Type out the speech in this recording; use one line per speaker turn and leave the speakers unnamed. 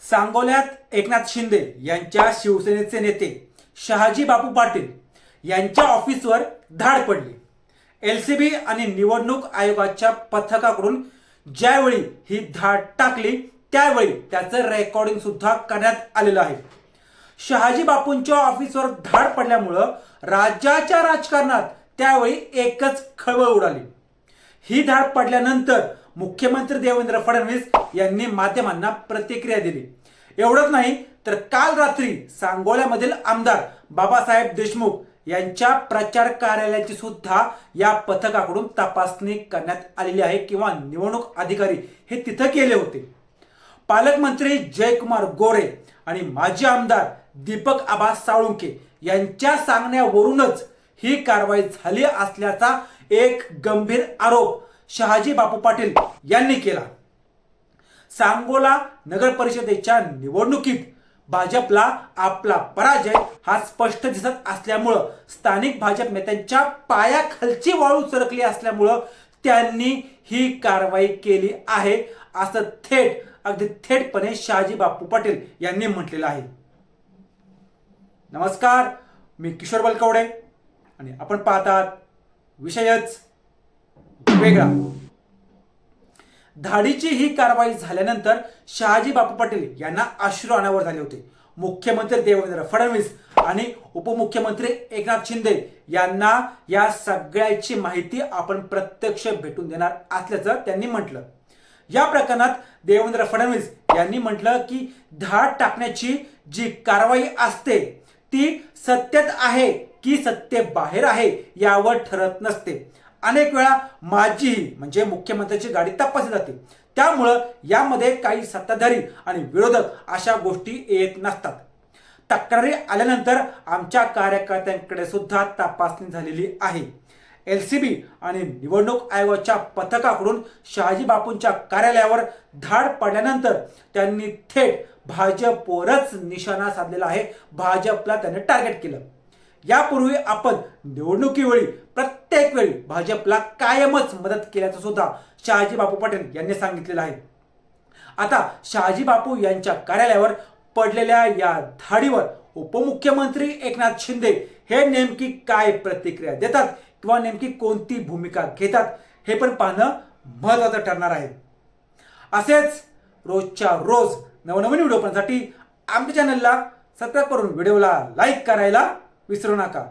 सांगोल्यात एकनाथ शिंदे यांच्या शिवसेनेचे नेते शहाजी बापू पाटील यांच्या ऑफिसवर धाड पडली। एलसीबी आणि निवडणूक आयोगाच्या पथकाकडून ज्यावेळी ही धाड टाकली त्यावेळी त्याचं रेकॉर्डिंग सुद्धा करण्यात आलेलं आहे। शहाजी बापूंच्या ऑफिसवर धाड पडल्यामुळं राज्याच्या राजकारणात त्यावेळी एकच खळबळ उडाली। ही धाड पडल्यानंतर मुख्यमंत्री देवेंद्र फडणवीस यांनी माध्यमांना प्रतिक्रिया दिली। एवढंच नाही तर काल रात्री सांगोल्यामधील आमदार बाबासाहेब देशमुख यांच्या प्रचार कार्यालयाची सुद्धा या पथकाकडून तपासणी करण्यात आलेली आहे किंवा निवडणूक अधिकारी हे तिथे गेले होते। पालकमंत्री जयकुमार गोरे आणि माजी आमदार दीपक आबा साळुंखे यांच्या सांगण्यावरूनच ही कारवाई झाली असल्याचा एक गंभीर आरोप शहाजी बापू पाटील यांनी केला। सांगोला नगर परिषदेच्या निवडणुकीत भाजपला आपला पराजय हा स्पष्ट दिसत असल्यामुळं स्थानिक भाजप नेत्यांच्या पायाखालची वाळू सरकली असल्यामुळं त्यांनी ही कारवाई केली आहे असं अगदी थेटपणे शहाजी बापू पाटील यांनी म्हटलेलं आहे। नमस्कार, मी किशोर बलकवडे आणि आपण पाहतात विषयच वेगळा। धाडीची ही कारवाई झाल्यानंतर शहाजी बापू पाटील यांना अश्रू अनावर झाले होते। मुख्यमंत्री देवेंद्र फडणवीस आणि उपमुख्यमंत्री एकनाथ शिंदे यांना या सगळ्याची माहिती आपण प्रत्यक्ष भेटून देणार असल्याचं त्यांनी म्हटलं। या प्रकरणात देवेंद्र फडणवीस यांनी म्हटलं की धाड टाकण्याची जी कारवाई असते ती सत्तेत आहे की सत्तेबाहेर आहे यावर ठरत नसते। अनेक वेळा माझीही म्हणजे मुख्यमंत्र्याची गाडी तपासली जाते, त्यामुळं यामध्ये काही सत्ताधारी आणि विरोधक अशा गोष्टी येत नसतात। तक्रारी आल्यानंतर आमच्या कार्यकर्त्यांकडे सुद्धा तपासणी झालेली आहे। एलसीबी आणि निवडणूक आयोगाच्या पथकाकडून शहाजी बापूंच्या कार्यालयावर धाड पडल्यानंतर त्यांनी थेट भाजपवरच निशाणा साधलेला आहे। भाजपला त्यांनी टार्गेट केलं। यापूर्वी आपण निवडणुकीवेळी प्रत्येक वेळी भाजपला कायमच मदत केल्याचं सुद्धा शहाजी बापू पाटील यांनी सांगितलेलं आहे। आता शहाजी बापू यांच्या कार्यालयावर पडलेल्या या धाडीवर उपमुख्यमंत्री एकनाथ शिंदे हे नेमकी काय प्रतिक्रिया देतात किंवा नेमकी कोणती भूमिका घेतात हे पण पाहणं महत्त्वाचं ठरणार आहे। असेच रोजच्या रोज नवनवीन व्हिडिओ पाहण्यासाठी आमच्या चॅनलला सबस्क्राईब करून व्हिडिओला लाईक करायला विसरू नका।